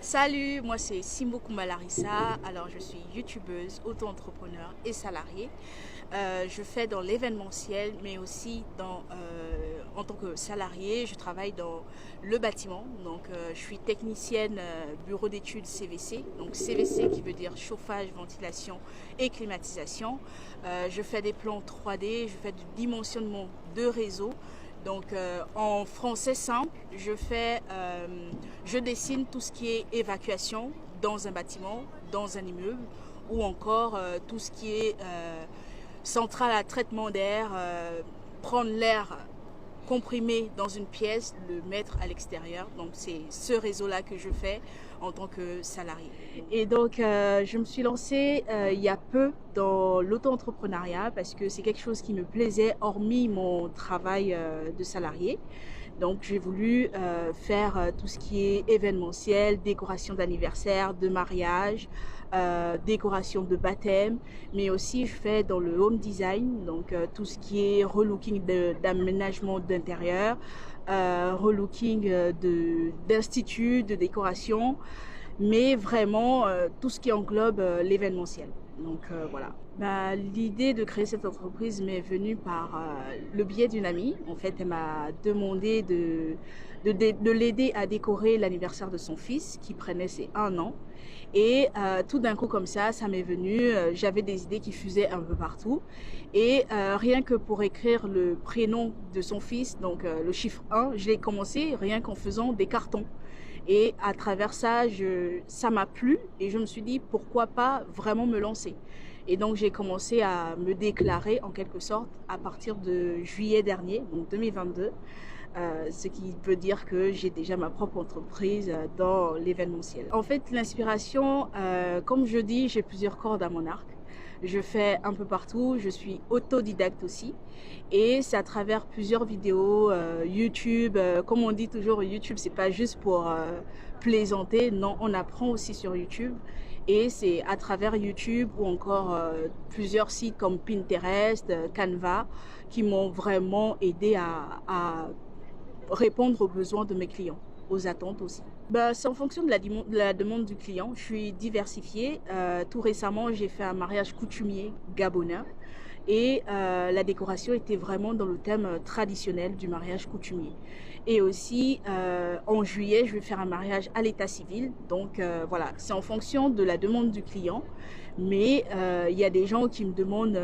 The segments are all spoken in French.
Salut, moi c'est Simbo Kumba Larissa. Alors je suis youtubeuse, auto-entrepreneur et salariée. Je fais dans l'événementiel, mais aussi en tant que salariée, je travaille dans le bâtiment. Donc je suis technicienne bureau d'études CVC. Donc CVC qui veut dire chauffage, ventilation et climatisation. Je fais des plans 3D, je fais du dimensionnement de réseau. Donc en français simple, je dessine tout ce qui est évacuation dans un bâtiment, dans un immeuble, ou encore tout ce qui est centrale à traitement d'air, prendre l'air comprimé dans une pièce, le mettre à l'extérieur. Donc c'est ce réseau-là que je fais en tant que salarié. Et donc je me suis lancée il y a peu dans l'auto-entrepreneuriat parce que c'est quelque chose qui me plaisait hormis mon travail de salarié. Donc j'ai voulu faire tout ce qui est événementiel, décoration d'anniversaire, de mariage, décoration de baptême, mais aussi je fais dans le home design, donc tout ce qui est relooking d'aménagement d'intérieur, relooking d'instituts, de décoration, mais vraiment tout ce qui englobe l'événementiel. Donc voilà. L'idée de créer cette entreprise m'est venue par le biais d'une amie. En fait, elle m'a demandé de l'aider à décorer l'anniversaire de son fils qui prenait ses 1 an. Et tout d'un coup comme ça m'est venu, j'avais des idées qui fusaient un peu partout. Et rien que pour écrire le prénom de son fils, donc le chiffre 1, je l'ai commencé rien qu'en faisant des cartons. Et à travers ça, ça m'a plu et je me suis dit pourquoi pas vraiment me lancer. Et donc j'ai commencé à me déclarer en quelque sorte à partir de juillet dernier, donc 2022. Ce qui veut dire que j'ai déjà ma propre entreprise dans l'événementiel. En fait, l'inspiration, comme je dis, j'ai plusieurs cordes à mon arc. Je fais un peu partout, je suis autodidacte aussi. Et c'est à travers plusieurs vidéos, YouTube. Comme on dit toujours, YouTube, c'est pas juste pour plaisanter. Non, on apprend aussi sur YouTube. Et c'est à travers YouTube ou encore plusieurs sites comme Pinterest, Canva, qui m'ont vraiment aidé à répondre aux besoins de mes clients, aux attentes aussi. C'est en fonction de la demande du client. Je suis diversifiée. Tout récemment, j'ai fait un mariage coutumier gabonais et la décoration était vraiment dans le thème traditionnel du mariage coutumier. Et aussi, en juillet, je vais faire un mariage à l'état civil. Donc voilà, c'est en fonction de la demande du client. Mais il y a des gens qui me demandent,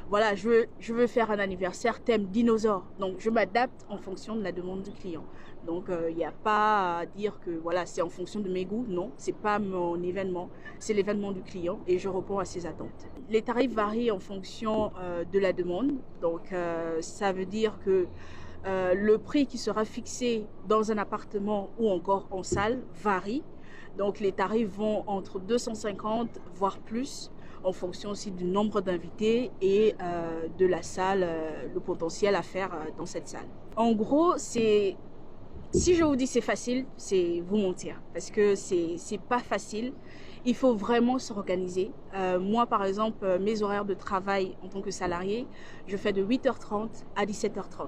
voilà, je veux faire un anniversaire thème dinosaure. Donc je m'adapte en fonction de la demande du client. Donc il n'y a pas à dire que voilà, c'est en fonction de mes goûts. Non, c'est pas mon événement, c'est l'événement du client et je réponds à ses attentes. Les tarifs varient en fonction de la demande. Donc ça veut dire que le prix qui sera fixé dans un appartement ou encore en salle varie. Donc les tarifs vont entre 250 voire plus en fonction aussi du nombre d'invités et de la salle, le potentiel à faire dans cette salle. En gros, si je vous dis c'est facile, c'est vous mentir parce que c'est pas facile. Il faut vraiment s'organiser. Moi, par exemple, mes horaires de travail en tant que salarié, je fais de 8h30 à 17h30.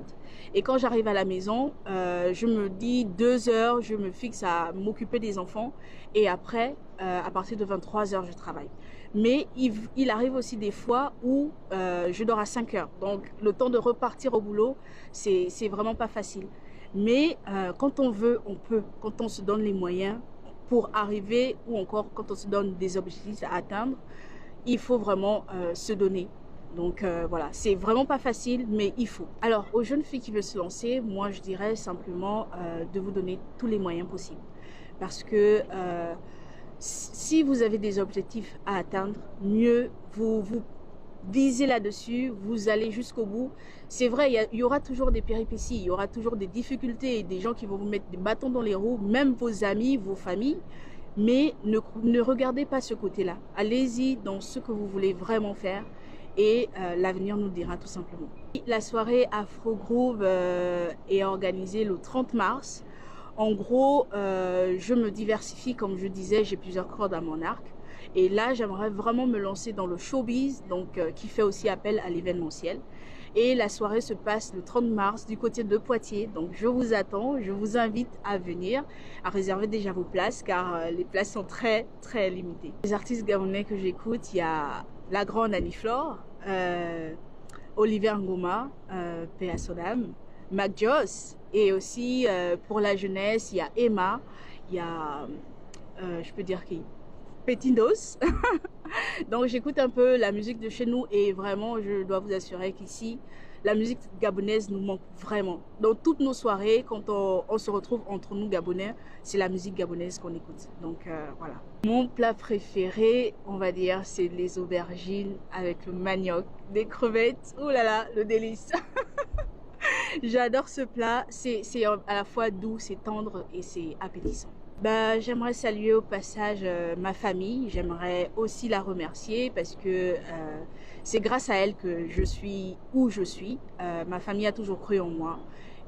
Et quand j'arrive à la maison, je me dis 2 heures, je me fixe à m'occuper des enfants. Et après, à partir de 23h, je travaille. Mais il arrive aussi des fois où je dors à 5 heures. Donc, le temps de repartir au boulot, c'est vraiment pas facile. Mais quand on veut, on peut. Quand on se donne les moyens pour arriver ou encore quand on se donne des objectifs à atteindre, il faut vraiment se donner. Donc voilà, c'est vraiment pas facile, mais il faut. Alors, aux jeunes filles qui veulent se lancer, moi je dirais simplement de vous donner tous les moyens possibles. Parce que si vous avez des objectifs à atteindre, mieux vous visez là-dessus, vous allez jusqu'au bout. C'est vrai, il y aura toujours des péripéties, il y aura toujours des difficultés, des gens qui vont vous mettre des bâtons dans les roues, même vos amis, vos familles. Mais ne regardez pas ce côté-là. Allez-y dans ce que vous voulez vraiment faire et l'avenir nous dira tout simplement. La soirée Afro Groove est organisée le 30 mars. En gros, je me diversifie, comme je disais, j'ai plusieurs cordes à mon arc. Et là, j'aimerais vraiment me lancer dans le showbiz, donc qui fait aussi appel à l'événementiel. Et la soirée se passe le 30 mars du côté de Poitiers. Donc je vous attends, je vous invite à venir, à réserver déjà vos places car les places sont très très limitées. Les artistes gabonais que j'écoute, il y a la grande Annie Flore, Oliver Ngoma, paix à son âme, Mac Joss, et aussi pour la jeunesse, il y a Emma, il y a, je peux dire qui, Petindos. Donc j'écoute un peu la musique de chez nous et vraiment je dois vous assurer qu'ici la musique gabonaise nous manque vraiment. Dans toutes nos soirées, quand on se retrouve entre nous Gabonais, c'est la musique gabonaise qu'on écoute. Donc voilà. Mon plat préféré, on va dire, c'est les aubergines avec le manioc, des crevettes. Oh là là, le délice. J'adore ce plat. C'est à la fois doux, c'est tendre et c'est appétissant. Bah, j'aimerais saluer au passage ma famille. J'aimerais aussi la remercier parce que c'est grâce à elle que je suis où je suis. Ma famille a toujours cru en moi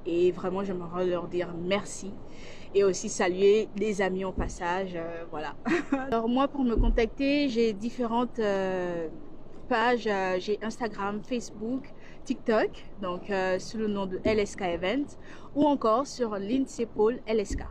et vraiment j'aimerais leur dire merci et aussi saluer les amis au passage. Voilà. Alors moi pour me contacter, j'ai différentes pages. J'ai Instagram, Facebook, TikTok, donc sous le nom de LSK Event ou encore sur Lindsay Paul LSK.